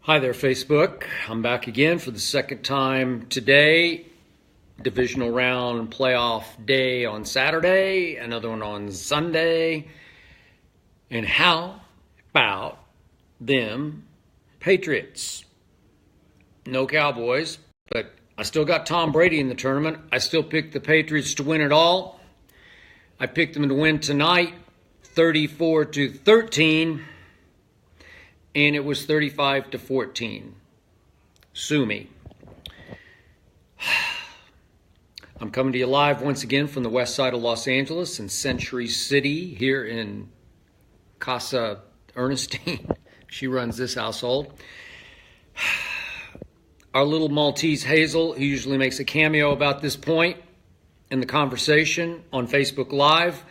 Hi there, Facebook. I'm back again for the second time today. Divisional round playoff day on Saturday, another one on Sunday. And how about them Patriots? No Cowboys, but I still got Tom Brady in the tournament. I still picked the Patriots to win it all. I picked them to win tonight, 34-13. And it was 35-14. Sue me. I'm coming to you live once again from the west side of Los Angeles in Century City here in Casa Ernestine. She runs this household. Our little Maltese Hazel, who usually makes a cameo about this point in the conversation on Facebook Live,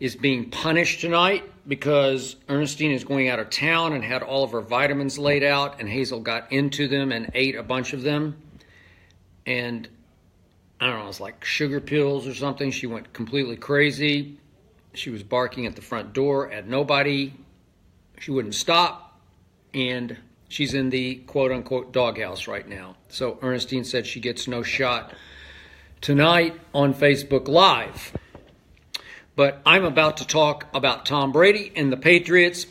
is being punished tonight because Ernestine is going out of town and had all of her vitamins laid out, and Hazel got into them and ate a bunch of them. And I don't know, it was like sugar pills or something. She went completely crazy. She was barking at the front door at nobody. She wouldn't stop. And she's in the quote-unquote doghouse right now. So Ernestine said she gets no shot tonight on Facebook Live. But I'm about to talk about Tom Brady and the Patriots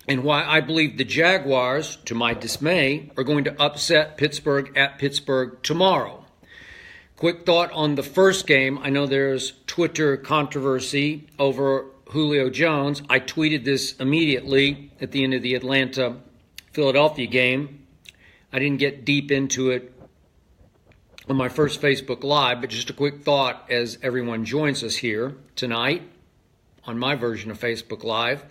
and why I believe the Jaguars, to my dismay, are going to upset Pittsburgh at Pittsburgh tomorrow. Quick thought on the first game. I know there's Twitter controversy over Julio Jones. I tweeted this immediately at the end of the Atlanta-Philadelphia game. I didn't get deep into it on my first Facebook Live, but just a quick thought as everyone joins us here tonight on my version of Facebook Live.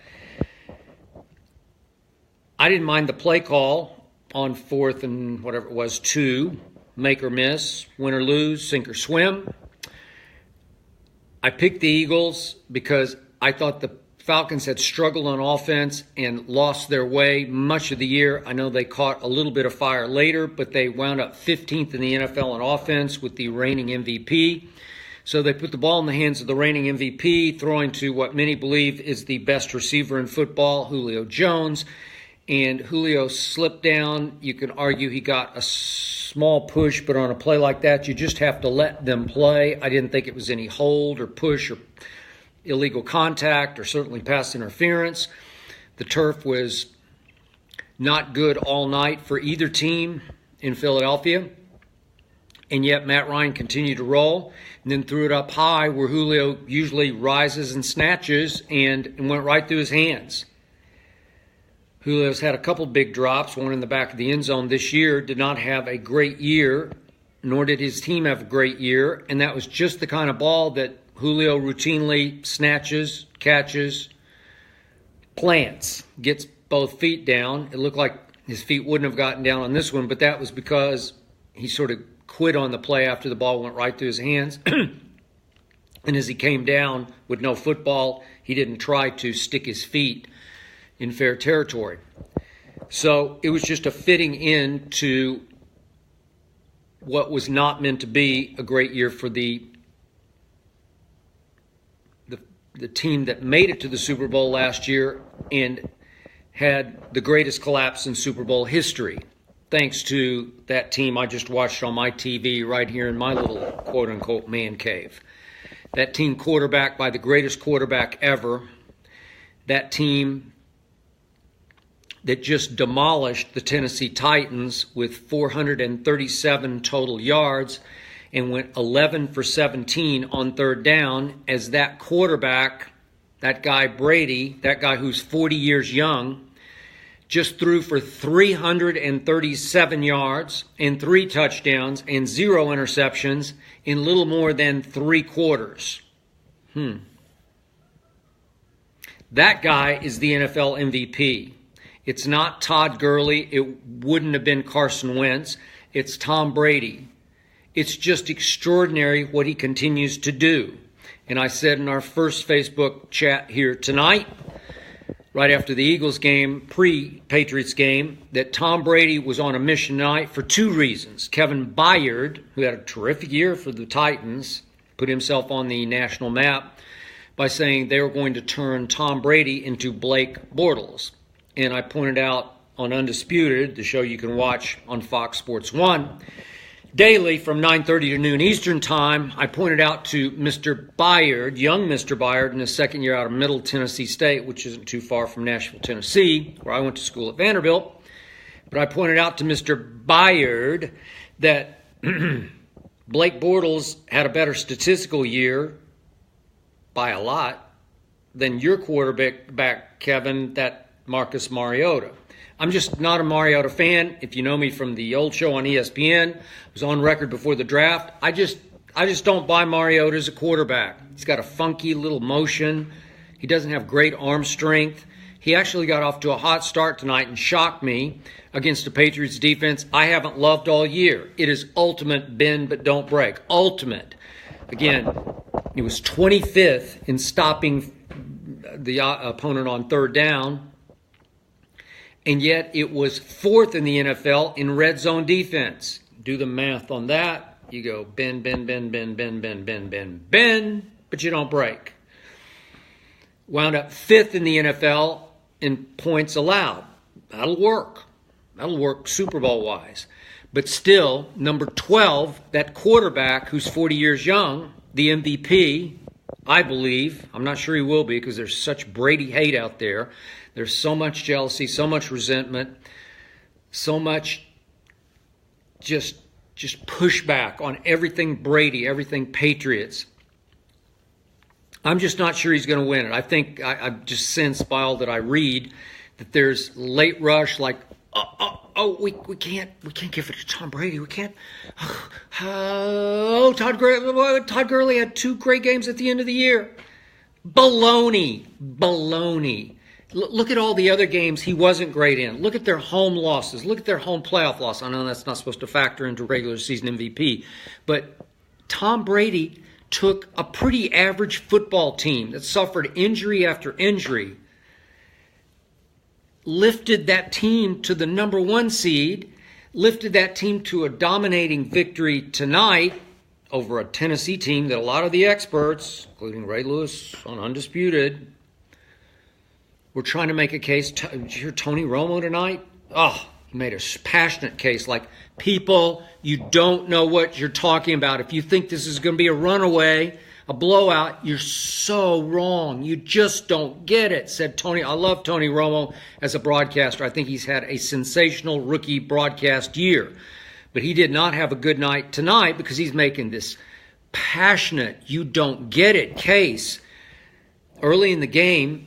I didn't mind the play call on 4th and whatever it was, 2, make or miss, win or lose, sink or swim. I picked the Eagles because I thought the Falcons had struggled on offense and lost their way much of the year. I know they caught a little bit of fire later, but they wound up 15th in the NFL on offense with the reigning MVP. So they put the ball in the hands of the reigning MVP, throwing to what many believe is the best receiver in football, Julio Jones. And Julio slipped down. You can argue he got a small push, but on a play like that, you just have to let them play. I didn't think it was any hold or push or illegal contact or certainly pass interference. The turf was not good all night for either team in Philadelphia. And yet Matt Ryan continued to roll and then threw it up high where Julio usually rises and snatches and went right through his hands. Julio's had a couple big drops, one in the back of the end zone this year, did not have a great year, nor did his team have a great year. And that was just the kind of ball that Julio routinely snatches, catches, plants, gets both feet down. It looked like his feet wouldn't have gotten down on this one, but that was because he sort of quit on the play after the ball went right through his hands. And as he came down with no football, he didn't try to stick his feet in fair territory. So it was just a fitting in to what was not meant to be a great year for the team that made it to the Super Bowl last year and had the greatest collapse in Super Bowl history, thanks to that team I just watched on my TV right here in my little quote-unquote man cave. That team quarterbacked by the greatest quarterback ever. That team that just demolished the Tennessee Titans with 437 total yards and went 11 for 17 on third down as that quarterback, that guy Brady, that guy who's 40 years young, just threw for 337 yards and 3 touchdowns and 0 interceptions in little more than 3 quarters. That guy is the NFL MVP. It's not Todd Gurley. It wouldn't have been Carson Wentz. It's Tom Brady. It's just extraordinary what he continues to do. And I said in our first Facebook chat here tonight, right after the Eagles game, pre-Patriots game, that Tom Brady was on a mission tonight for 2 reasons. Kevin Byard, who had a terrific year for the Titans, put himself on the national map by saying they were going to turn Tom Brady into Blake Bortles. And I pointed out on Undisputed, the show you can watch on Fox Sports 1, daily from 9:30 to noon Eastern Time. I pointed out to Mr. Byard, young Mr. Byard, in his second year out of Middle Tennessee State, which isn't too far from Nashville, Tennessee, where I went to school at Vanderbilt. But I pointed out to Mr. Byard that Blake Bortles had a better statistical year by a lot than your quarterback, Kevin, that Marcus Mariota. I'm just not a Mariota fan. If you know me from the old show on ESPN, I was on record before the draft. I just don't buy Mariota as a quarterback. He's got a funky little motion. He doesn't have great arm strength. He actually got off to a hot start tonight and shocked me against the Patriots defense I haven't loved all year. It is ultimate bend but don't break. Ultimate. Again, he was 25th in stopping the opponent on third down, and yet it was 4th in the NFL in red zone defense. Do the math on that. You go bend, bend, bend, bend, bend, bend, bend, bend, bend, but you don't break. Wound up 5th in the NFL in points allowed. That'll work. That'll work Super Bowl-wise. But still, number 12, that quarterback who's 40 years young, the MVP, I believe, I'm not sure he will be because there's such Brady hate out there. There's so much jealousy, so much resentment, so much just pushback on everything Brady, everything Patriots. I'm just not sure he's going to win it. I think I've just sensed by all that I read that there's late rush, like, we can't give it to Tom Brady. We can't. Todd Gurley had 2 great games at the end of the year. Baloney. Look at all the other games he wasn't great in. Look at their home losses. Look at their home playoff loss. I know that's not supposed to factor into regular season MVP, but Tom Brady took a pretty average football team that suffered injury after injury, lifted that team to the number 1 seed, lifted that team to a dominating victory tonight over a Tennessee team that a lot of the experts, including Ray Lewis on Undisputed, were trying to make a case. Did you hear Tony Romo tonight? He made a passionate case like, people, you don't know what you're talking about. If you think this is going to be a runaway, a blowout, you're so wrong. You just don't get it, said Tony. I love Tony Romo as a broadcaster. I think he's had a sensational rookie broadcast year. But he did not have a good night tonight because he's making this passionate, you don't get it case early in the game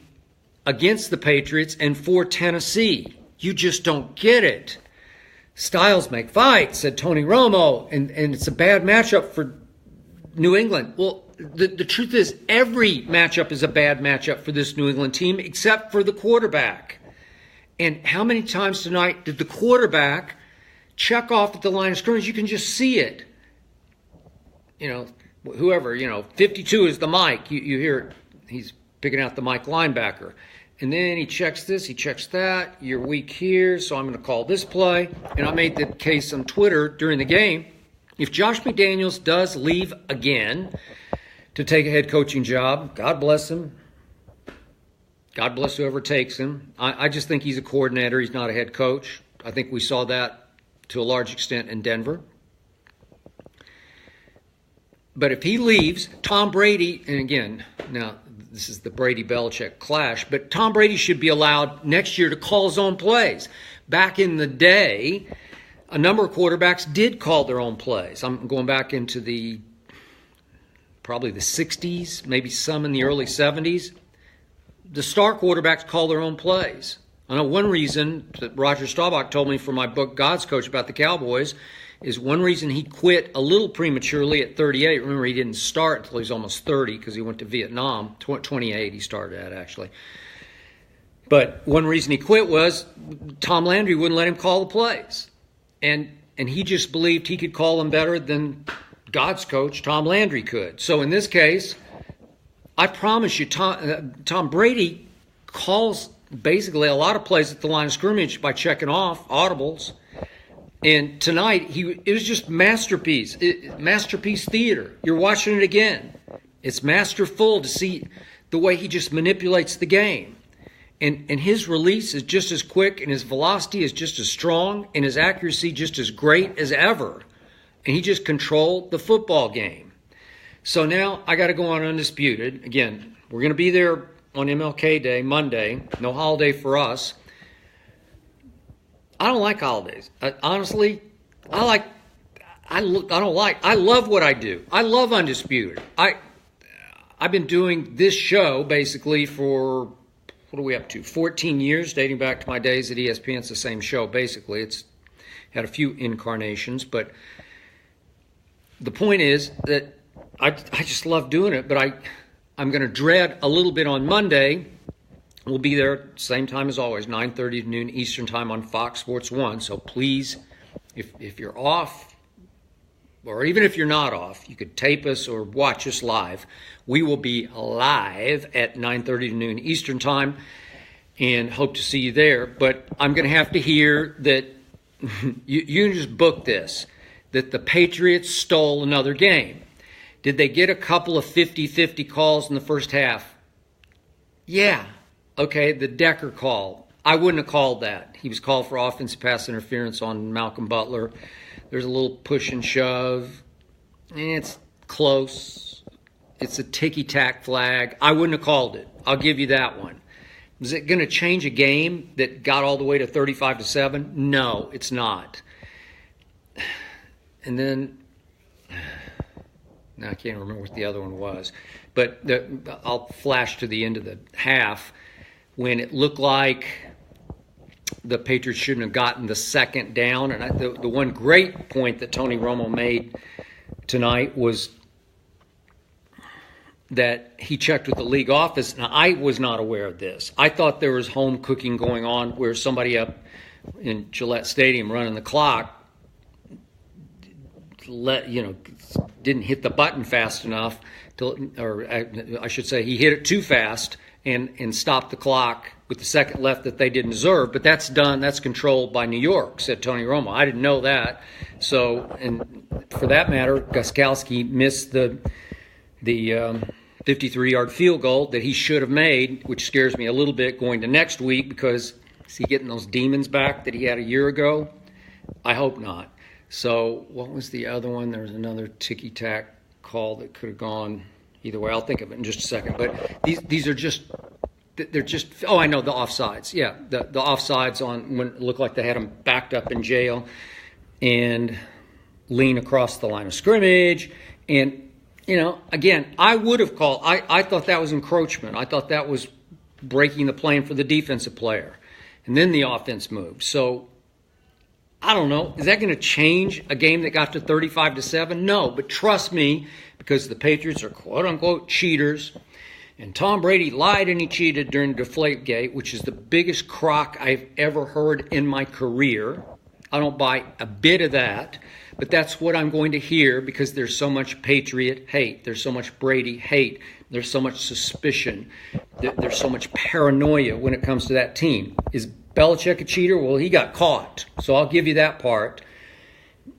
against the Patriots and for Tennessee. You just don't get it. Styles make fights, said Tony Romo, and it's a bad matchup for New England. Well, the truth is every matchup is a bad matchup for this New England team except for the quarterback. And how many times tonight did the quarterback check off at the line of scrimmage? You can just see it. Whoever, 52 is the Mike. You hear it. He's picking out the Mike linebacker. And then he checks this, he checks that. You're weak here, so I'm going to call this play. And I made the case on Twitter during the game. If Josh McDaniels does leave again to take a head coaching job, God bless him. God bless whoever takes him. I just think he's a coordinator. He's not a head coach. I think we saw that to a large extent in Denver. But if he leaves, Tom Brady, and again, now this is the Brady-Belichick clash, but Tom Brady should be allowed next year to call his own plays. Back in the day, a number of quarterbacks did call their own plays. I'm going back into probably the 60s, maybe some in the early 70s. The star quarterbacks call their own plays. I know one reason that Roger Staubach told me for my book, God's Coach, about the Cowboys, is one reason he quit a little prematurely at 38. Remember, he didn't start until he was almost 30 because he went to Vietnam. 28 he started at, actually. But one reason he quit was Tom Landry wouldn't let him call the plays. And he just believed he could call them better than God's coach, Tom Landry, could. So in this case, I promise you, Tom Brady calls basically a lot of plays at the line of scrimmage by checking off audibles. And tonight, it was just masterpiece theater. You're watching it again. It's masterful to see the way he just manipulates the game. And his release is just as quick, and his velocity is just as strong, and his accuracy just as great as ever. And he just controlled the football game. So now I got to go on Undisputed. Again, we're going to be there on MLK Day, Monday. No holiday for us. I don't like holidays. Honestly, I love what I do. I love Undisputed. I've been doing this show basically for, what are we up to, 14 years, dating back to my days at ESPN. It's the same show, basically. It's had a few incarnations, but the point is that I just love doing it, but I'm going to dread a little bit on Monday. We'll be there same time as always, 9:30 to noon Eastern time on Fox Sports 1. So please, if you're off, or even if you're not off, you could tape us or watch us live. We will be live at 9:30 to noon Eastern time and hope to see you there. But I'm going to have to hear that you can just book this, that the Patriots stole another game. Did they get a couple of 50-50 calls in the first half? Yeah. Okay, the Decker call. I wouldn't have called that. He was called for offensive pass interference on Malcolm Butler. There's a little push and shove. It's close. It's a ticky-tack flag. I wouldn't have called it. I'll give you that one. Is it going to change a game that got all the way to 35-7? No, it's not. And then, now I can't remember what the other one was. But I'll flash to the end of the half when it looked like the Patriots shouldn't have gotten the second down. And the one great point that Tony Romo made tonight was that he checked with the league office. Now, I was not aware of this. I thought there was home cooking going on where somebody up in Gillette Stadium running the clock didn't hit the button fast enough, or I should say he hit it too fast and stopped the clock with the second left that they didn't deserve. But that's done. That's controlled by New York, said Tony Romo. I didn't know that. So, and for that matter, Gostkowski missed the 53-yard field goal that he should have made, which scares me a little bit going to next week because is he getting those demons back that he had a year ago? I hope not. So what was the other one? There was another ticky-tack call that could have gone either way. I'll think of it in just a second. But these are just – they're just – oh, I know, the offsides. Yeah, the offsides on when it looked like they had him backed up in jail and lean across the line of scrimmage. And, again, I would have called – I thought that was encroachment. I thought that was breaking the plane for the defensive player. And then the offense moved. So – I don't know. Is that going to change a game that got to 35-7? No, but trust me, because the Patriots are quote-unquote cheaters, and Tom Brady lied and he cheated during Deflategate, which is the biggest crock I've ever heard in my career. I don't buy a bit of that, but that's what I'm going to hear because there's so much Patriot hate. There's so much Brady hate. There's so much suspicion. There's so much paranoia when it comes to that team. Is Belichick a cheater? Well, he got caught, so I'll give you that part.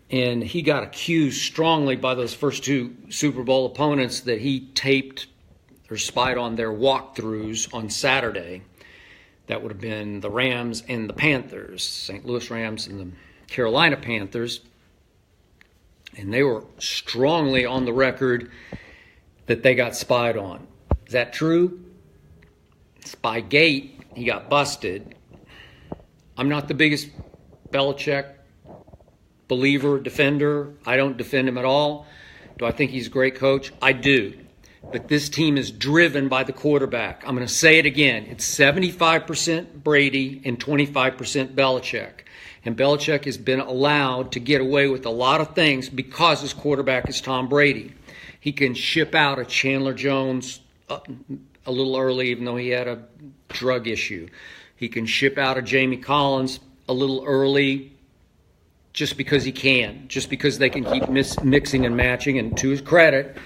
And he got accused strongly by those first two Super Bowl opponents that he taped or spied on their walkthroughs on Saturday. That would have been the Rams and the Panthers, St. Louis Rams and the Carolina Panthers. And they were strongly on the record that they got spied on. Is that true? Spygate, he got busted. I'm not the biggest Belichick believer, defender. I don't defend him at all. Do I think he's a great coach? I do. But this team is driven by the quarterback. I'm going to say it again. It's 75% Brady and 25% Belichick. And Belichick has been allowed to get away with a lot of things because his quarterback is Tom Brady. He can ship out a Chandler Jones a little early, even though he had a drug issue. He can ship out a Jamie Collins a little early just because he can, just because they can keep mixing and matching. And to his credit,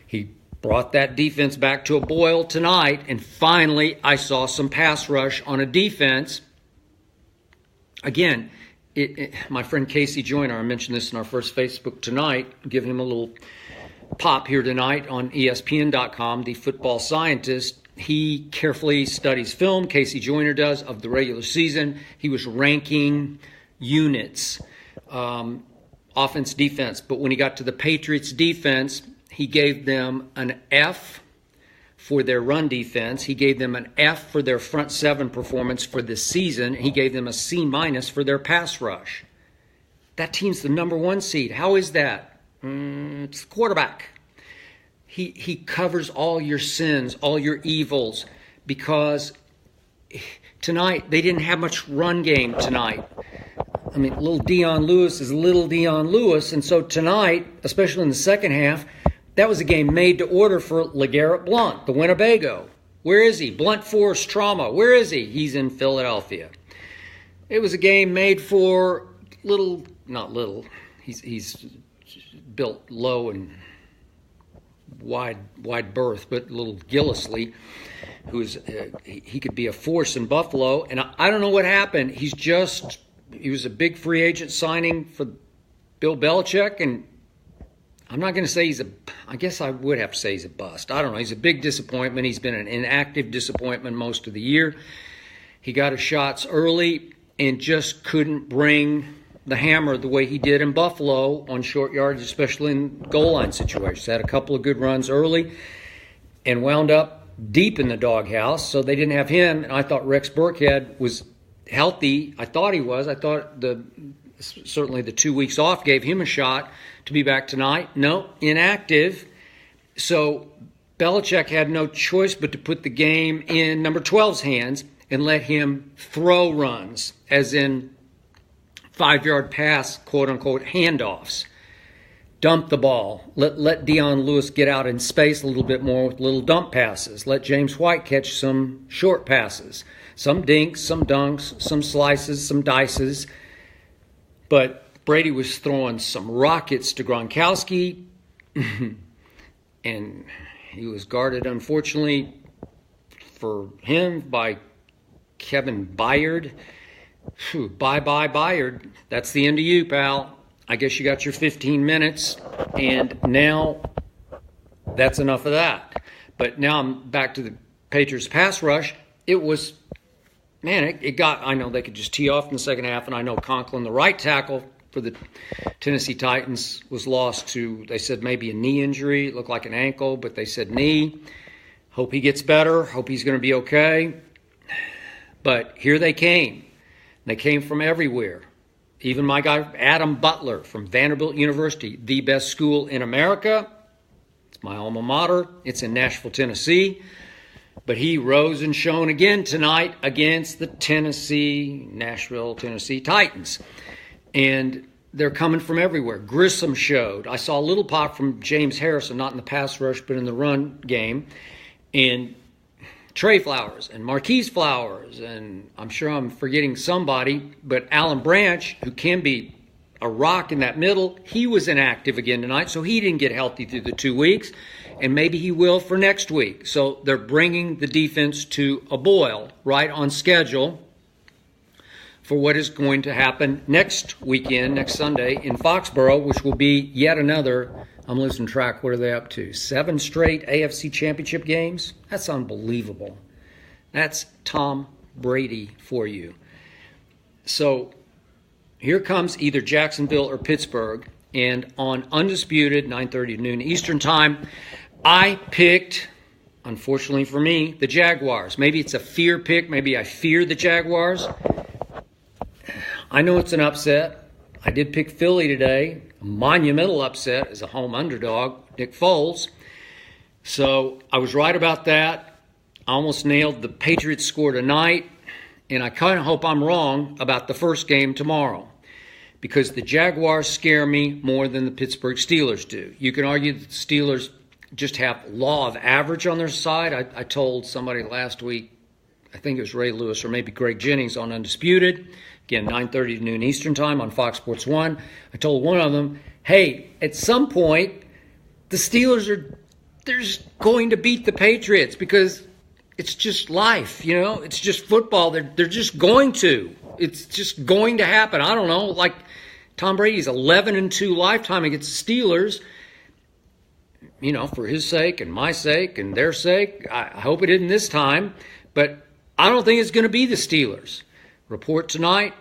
he brought that defense back to a boil tonight. And finally, I saw some pass rush on a defense. Again, my friend Casey Joyner, I mentioned this in our first Facebook tonight, give him a little pop here tonight on ESPN.com, the football scientist. he carefully studies film, Casey Joyner does, of the regular season. He was ranking units, offense, defense. But when he got to the Patriots defense, he gave them an F for their run defense. He gave them an F for their front seven performance for this season. He gave them a C- for their pass rush. That team's the number 1 seed. How is that? It's the quarterback. He covers all your sins, all your evils, because tonight they didn't have much run game tonight. I mean, little Dion Lewis is little Dion Lewis, and so tonight, especially in the second half, that was a game made to order for LeGarrette Blount, the Winnebago. Where is he? Blunt Force Trauma. Where is he? He's in Philadelphia. It was a game made for not little. He's built low and wide berth, but little Gillisley, he could be a force in Buffalo. And I don't know what happened. He was a big free agent signing for Bill Belichick, and I'm not going to say I guess I would have to say he's a bust. I don't know. He's a big disappointment. He's been an inactive disappointment most of the year. He got his shots early and just couldn't bring the hammer the way he did in Buffalo on short yards, especially in goal line situations. Had a couple of good runs early and wound up deep in the doghouse, so they didn't have him. And I thought Rex Burkhead was healthy. I thought he was. I thought certainly the 2 weeks off gave him a shot to be back tonight. No, inactive. So Belichick had no choice but to put the game in number 12's hands and let him throw runs, as in 5-yard pass, quote-unquote, handoffs. Dump the ball. Let Dion Lewis get out in space a little bit more with little dump passes. Let James White catch some short passes. Some dinks, some dunks, some slices, some dices. But Brady was throwing some rockets to Gronkowski, and he was guarded, unfortunately, for him by Kevin Byard. Bye-bye, Byard. That's the end of you, pal. I guess you got your 15 minutes, and now that's enough of that. But now I'm back to the Patriots pass rush. It was, I know they could just tee off in the second half, and I know Conklin, the right tackle for the Tennessee Titans, was lost to, they said maybe a knee injury. It looked like an ankle, but they said knee. Hope he gets better. Hope he's going to be okay. But here they came. They came from everywhere. Even my guy, Adam Butler from Vanderbilt University, the best school in America. It's my alma mater. It's in Nashville, Tennessee. But he rose and shone again tonight against the Nashville, Tennessee Titans. And they're coming from everywhere. Grissom showed. I saw a little pop from James Harrison, not in the pass rush, but in the run game. And Trey Flowers and Marquise Flowers, and I'm sure I'm forgetting somebody, but Alan Branch, who can be a rock in that middle, he was inactive again tonight, so he didn't get healthy through the 2 weeks, and maybe he will for next week. So they're bringing the defense to a boil, right on schedule, for what is going to happen next weekend, next Sunday in Foxborough, which will be yet another, I'm losing track, what are they up to? 7 straight AFC Championship games? That's unbelievable. That's Tom Brady for you. So here comes either Jacksonville or Pittsburgh, and on Undisputed, 9:30 to noon Eastern Time, I picked, unfortunately for me, the Jaguars. Maybe it's a fear pick. Maybe I fear the Jaguars. I know it's an upset. I did pick Philly today. A monumental upset as a home underdog, Nick Foles. So I was right about that. I almost nailed the Patriots score tonight. And I kind of hope I'm wrong about the first game tomorrow, because the Jaguars scare me more than the Pittsburgh Steelers do. You can argue that the Steelers just have law of average on their side. I told somebody last week, I think it was Ray Lewis or maybe Greg Jennings on Undisputed, again, 9:30 to noon Eastern Time on Fox Sports 1. I told one of them, hey, at some point, the Steelers they're just going to beat the Patriots, because it's just life, It's just football. They're just going to. It's just going to happen. I don't know, like Tom Brady's 11-2 lifetime against the Steelers. for his sake and my sake and their sake, I hope it isn't this time. But I don't think it's going to be the Steelers. Report tonight,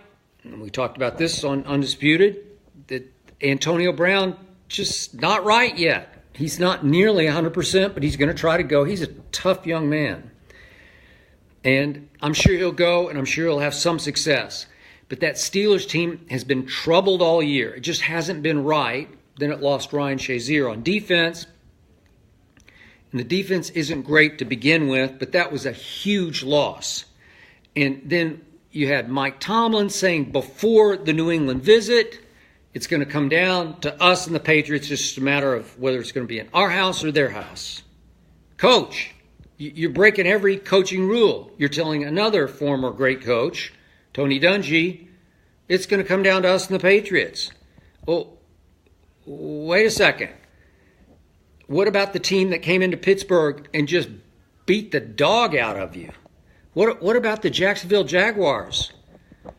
and we talked about this on Undisputed, that Antonio Brown just not right yet. He's not nearly 100%, but he's going to try to go. He's a tough young man. And I'm sure he'll go, and I'm sure he'll have some success. But that Steelers team has been troubled all year. It just hasn't been right. Then it lost Ryan Shazier on defense. And the defense isn't great to begin with, but that was a huge loss. And then you had Mike Tomlin saying before the New England visit, it's going to come down to us and the Patriots. It's just a matter of whether it's going to be in our house or their house. Coach, you're breaking every coaching rule. You're telling another former great coach, Tony Dungy, it's going to come down to us and the Patriots. Well, wait a second. What about the team that came into Pittsburgh and just beat the dog out of you? What about the Jacksonville Jaguars,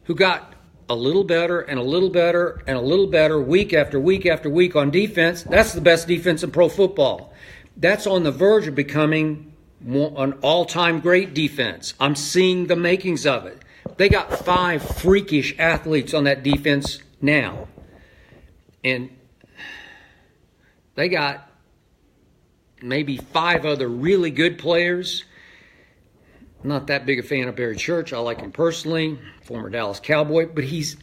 who got a little better and a little better and a little better week after week after week on defense? That's the best defense in pro football. That's on the verge of becoming an all-time great defense. I'm seeing the makings of it. They got 5 freakish athletes on that defense now. And they got maybe 5 other really good players. I'm not that big a fan of Barry Church. I like him personally, former Dallas Cowboy, but he's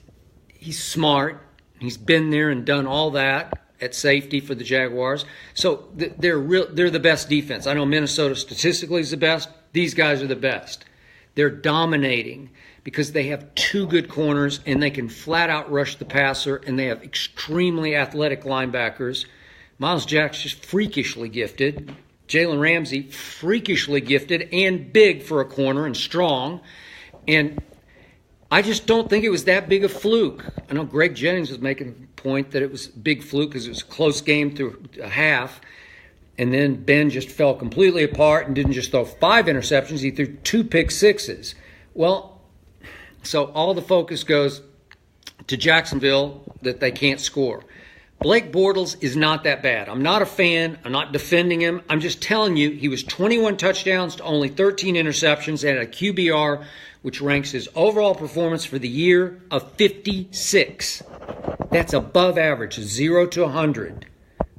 smart. He's been there and done all that at safety for the Jaguars. So they're the best defense. I know Minnesota statistically is the best. These guys are the best. They're dominating because they have 2 good corners and they can flat out rush the passer, and they have extremely athletic linebackers. Miles Jack's just freakishly gifted. Jalen Ramsey, freakishly gifted and big for a corner and strong. And I just don't think it was that big a fluke. I know Greg Jennings was making a point that it was a big fluke because it was a close game through a half. And then Ben just fell completely apart and didn't just throw 5 interceptions. He threw 2 pick sixes. Well, so all the focus goes to Jacksonville that they can't score. Blake Bortles is not that bad. I'm not a fan. I'm not defending him. I'm just telling you he was 21 touchdowns to only 13 interceptions and a QBR, which ranks his overall performance for the year of 56. That's above average, 0 to 100.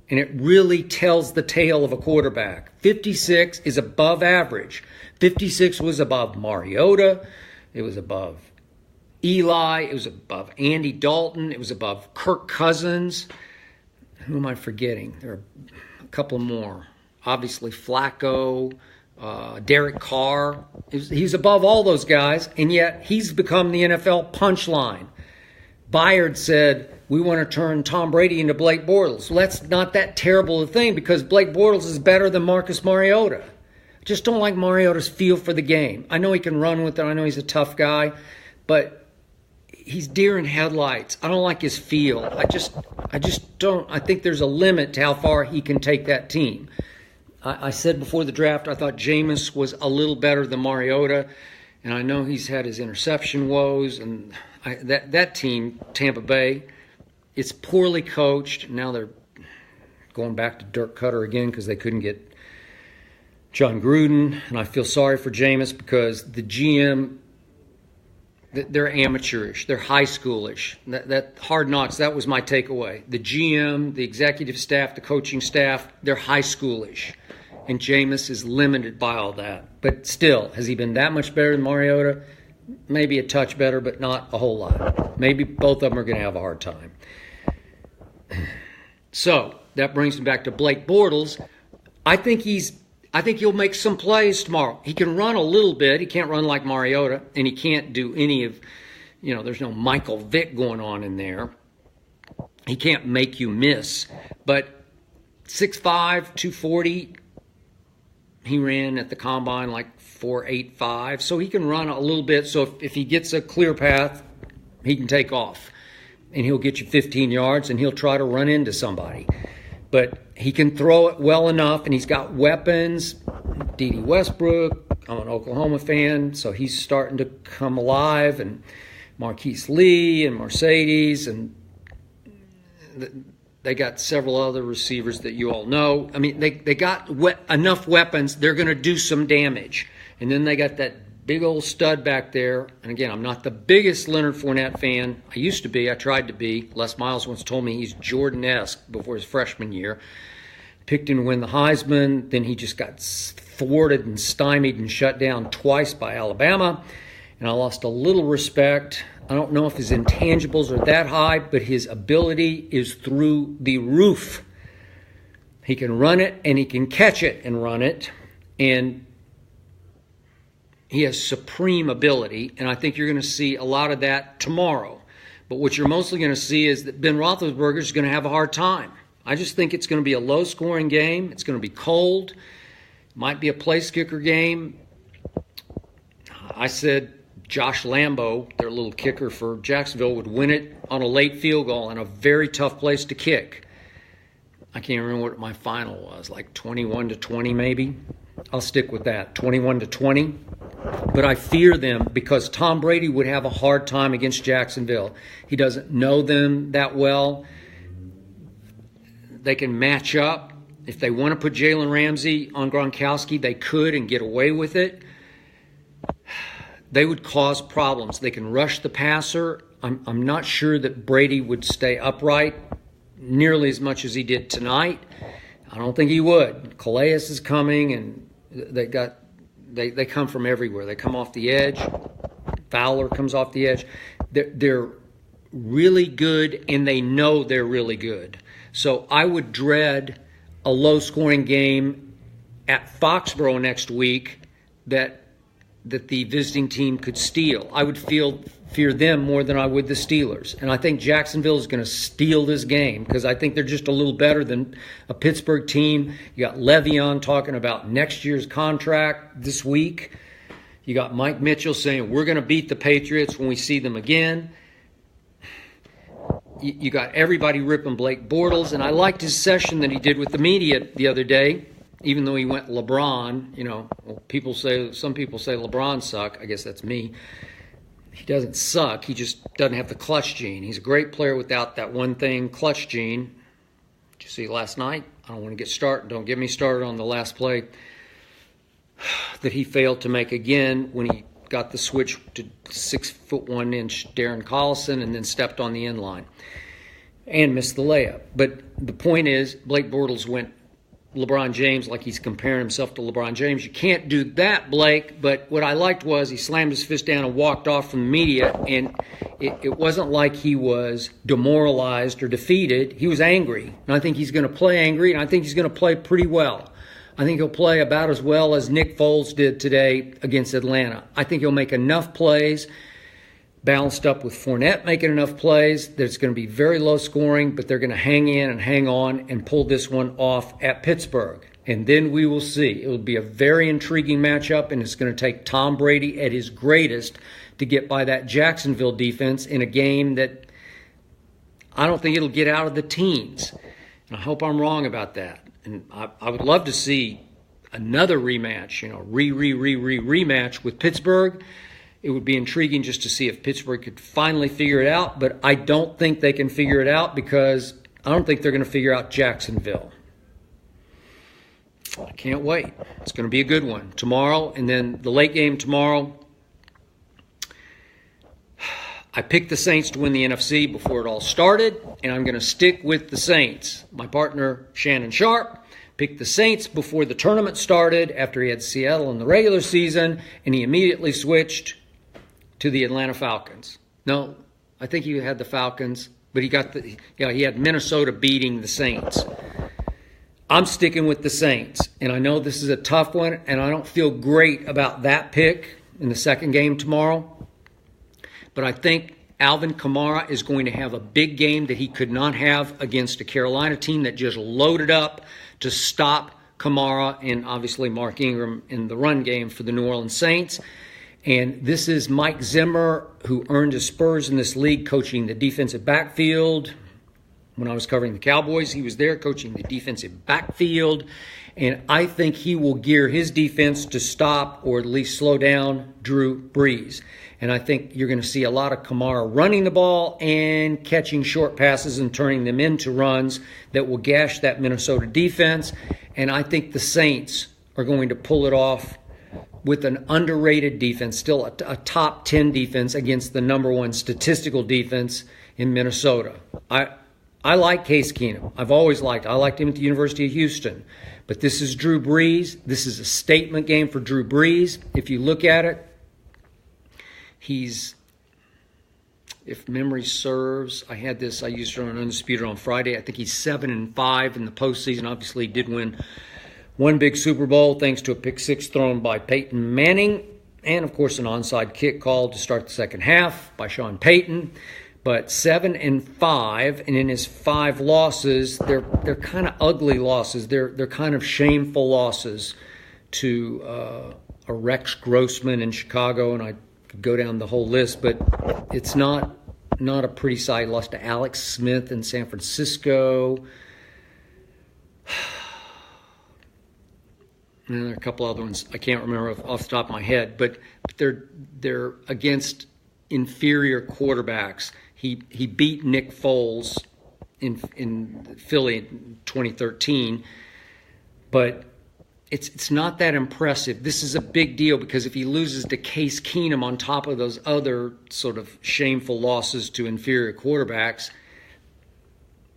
And it really tells the tale of a quarterback. 56 is above average. 56 was above Mariota. It was above Eli. It was above Andy Dalton. It was above Kirk Cousins. Who am I forgetting? There are a couple more. Obviously, Flacco, Derek Carr. He's above all those guys, and yet he's become the NFL punchline. Bayard said, we want to turn Tom Brady into Blake Bortles. Well, that's not that terrible a thing because Blake Bortles is better than Marcus Mariota. I just don't like Mariota's feel for the game. I know he can run with it. I know he's a tough guy, but he's deer in headlights. I don't like his feel. I just don't. I think there's a limit to how far he can take that team. I said before the draft I thought Jameis was a little better than Mariota, and I know he's had his interception woes. And that team, Tampa Bay, it's poorly coached. Now they're going back to Dirk Cutter again because they couldn't get John Gruden. And I feel sorry for Jameis because the GM, they're amateurish. They're high schoolish. That Hard Knocks, that was my takeaway. The GM, the executive staff, the coaching staff, they're high schoolish. And Jameis is limited by all that. But still, has he been that much better than Mariota? Maybe a touch better, but not a whole lot. Maybe both of them are going to have a hard time. So that brings me back to Blake Bortles. I think he'll make some plays tomorrow. He can run a little bit. He can't run like Mariota, and he can't do any of, there's no Michael Vick going on in there. He can't make you miss. But 6'5", 240, he ran at the combine like 4.85, so he can run a little bit. So if he gets a clear path, he can take off, and he'll get you 15 yards, and he'll try to run into somebody. But he can throw it well enough, and he's got weapons. D.D. Westbrook, I'm an Oklahoma fan, so he's starting to come alive, and Marquise Lee and Mercedes, and They got several other receivers that you all know. I mean, they got enough weapons. They're going to do some damage. And then they got that big old stud back there. And again, I'm not the biggest Leonard Fournette fan. I used to be. I tried to be. Les Miles once told me he's Jordan-esque before his freshman year. Picked him to win the Heisman. Then he just got thwarted and stymied and shut down twice by Alabama. And I lost a little respect. I don't know if his intangibles are that high, but his ability is through the roof. He can run it, and he can catch it and run it. And he has supreme ability, and I think you're going to see a lot of that tomorrow. But what you're mostly going to see is that Ben Roethlisberger is going to have a hard time. I just think it's going to be a low-scoring game. It's going to be cold. Might be a place-kicker game. I said Josh Lambo, their little kicker for Jacksonville, would win it on a late field goal in a very tough place to kick. I can't remember what my final was, like 21-20 maybe. I'll stick with that, 21-20. But I fear them because Tom Brady would have a hard time against Jacksonville. He doesn't know them that well. They can match up. If they want to put Jalen Ramsey on Gronkowski, they could and get away with it. They would cause problems. They can rush the passer. I'm not sure that Brady would stay upright nearly as much as he did tonight. I don't think he would. Calais is coming, and they come from everywhere. They come off the edge. Fowler comes off the edge. They're really good, and they know they're really good. So I would dread a low-scoring game at Foxborough next week that the visiting team could steal. I would fear them more than I would the Steelers. And I think Jacksonville is going to steal this game because I think they're just a little better than a Pittsburgh team. You got Le'Veon talking about next year's contract this week. You got Mike Mitchell saying we're going to beat the Patriots when we see them again. You got everybody ripping Blake Bortles. And I liked his session that he did with the media the other day. Even though he went LeBron, some people say LeBron suck. I guess that's me. He doesn't suck. He just doesn't have the clutch gene. He's a great player without that one thing, clutch gene. Did you see last night? I don't want to get started. Don't get me started on the last play that he failed to make again when he got the switch to 6'1" Darren Collison and then stepped on the end line and missed the layup. But the point is, Blake Bortles went LeBron James like he's comparing himself to LeBron James. You can't do that, Blake. But what I liked was he slammed his fist down and walked off from the media, and it wasn't like he was demoralized or defeated. He was angry, and I think he's going to play angry, and I think he's going to play pretty well. I think he'll play about as well as Nick Foles did today against Atlanta. I think he'll make enough plays, balanced up with Fournette making enough plays, that it's going to be very low scoring, but they're going to hang in and hang on and pull this one off at Pittsburgh. And then we will see. It will be a very intriguing matchup, and it's going to take Tom Brady at his greatest to get by that Jacksonville defense in a game that I don't think it'll get out of the teens. And I hope I'm wrong about that. And I would love to see another rematch, rematch with Pittsburgh. It would be intriguing just to see if Pittsburgh could finally figure it out, but I don't think they can figure it out because I don't think they're going to figure out Jacksonville. I can't wait. It's going to be a good one tomorrow, and then the late game tomorrow. I picked the Saints to win the NFC before it all started, and I'm going to stick with the Saints. My partner, Shannon Sharp, picked the Saints before the tournament started after he had Seattle in the regular season, and he immediately switched to the Atlanta Falcons. No, I think he had the Falcons, but he had Minnesota beating the Saints. I'm sticking with the Saints, and I know this is a tough one, and I don't feel great about that pick in the second game tomorrow. But I think Alvin Kamara is going to have a big game that he could not have against a Carolina team that just loaded up to stop Kamara and obviously Mark Ingram in the run game for the New Orleans Saints. And this is Mike Zimmer, who earned his spurs in this league coaching the defensive backfield. When I was covering the Cowboys, he was there coaching the defensive backfield. And I think he will gear his defense to stop or at least slow down Drew Brees. And I think you're going to see a lot of Kamara running the ball and catching short passes and turning them into runs that will gash that Minnesota defense. And I think the Saints are going to pull it off with an underrated defense, still a top 10 defense against the number one statistical defense in Minnesota. I like Case Keenum. I liked him at the University of Houston. But this is Drew Brees. This is a statement game for Drew Brees. If you look at it, if memory serves, I used it on Undisputed on Friday. I think he's 7-5 in the postseason. Obviously, he did win one big Super Bowl thanks to a pick six thrown by Peyton Manning. And, of course, an onside kick called to start the second half by Sean Payton. But 7-5, and in his 5 losses, they're kind of ugly losses. They're kind of shameful losses to a Rex Grossman in Chicago, and I could go down the whole list, but it's not a pretty sight. Lost to Alex Smith in San Francisco. And there are a couple other ones I can't remember off the top of my head, but they're against inferior quarterbacks. He beat Nick Foles in Philly in 2013, but it's not that impressive. This is a big deal because if he loses to Case Keenum on top of those other sort of shameful losses to inferior quarterbacks,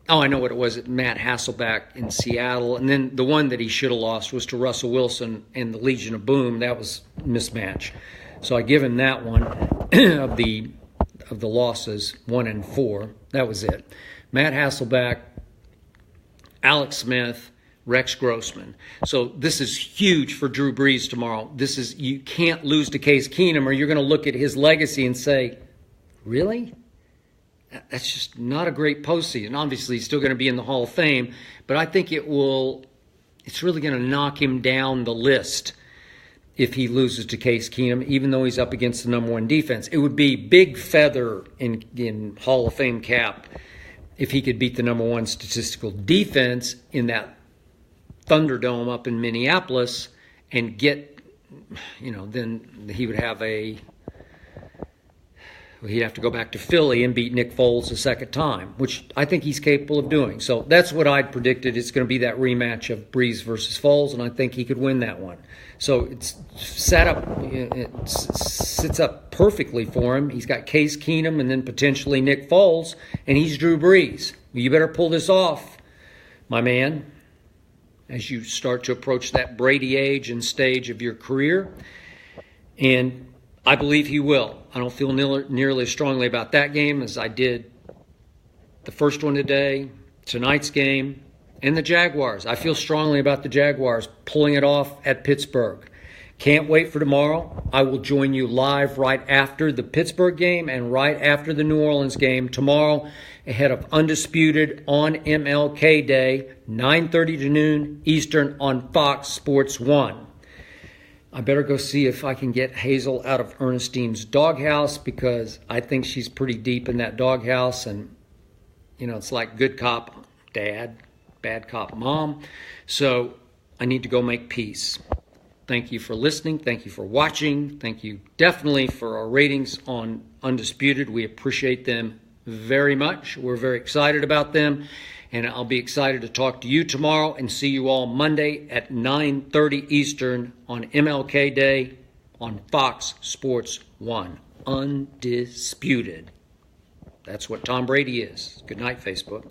I know what it was at Matt Hasselbeck in Seattle, and then the one that he should have lost was to Russell Wilson and the Legion of Boom. That was a mismatch. So I give him that one of the losses, 1-4. That was it. Matt Hasselbeck, Alex Smith, Rex Grossman. So this is huge for Drew Brees tomorrow. You can't lose to Case Keenum, or you're going to look at his legacy and say, really? That's just not a great postseason. Obviously, he's still going to be in the Hall of Fame, but I think it's really going to knock him down the list if he loses to Case Keenum, even though he's up against the number one defense. It would be big feather in Hall of Fame cap if he could beat the number one statistical defense in that Thunderdome up in Minneapolis and get, then he would have he'd have to go back to Philly and beat Nick Foles a second time, which I think he's capable of doing. So that's what I'd predicted. It's going to be that rematch of Brees versus Foles, and I think he could win that one. So it's set up, it sits up perfectly for him. He's got Case Keenum and then potentially Nick Foles, and he's Drew Brees. You better pull this off, my man, as you start to approach that Brady age and stage of your career. And I believe he will. I don't feel nearly as strongly about that game as I did the first one today, tonight's game, and the Jaguars. I feel strongly about the Jaguars pulling it off at Pittsburgh. Can't wait for tomorrow. I will join you live right after the Pittsburgh game and right after the New Orleans game tomorrow ahead of Undisputed on MLK Day, 9:30 to noon Eastern on Fox Sports 1. I better go see if I can get Hazel out of Ernestine's doghouse because I think she's pretty deep in that doghouse. And, it's like good cop dad, bad cop mom. So I need to go make peace. Thank you for listening. Thank you for watching. Thank you definitely for our ratings on Undisputed. We appreciate them very much. We're very excited about them. And I'll be excited to talk to you tomorrow and see you all Monday at 9:30 Eastern on MLK Day on Fox Sports 1. Undisputed. That's what Tom Brady is. Good night, Facebook.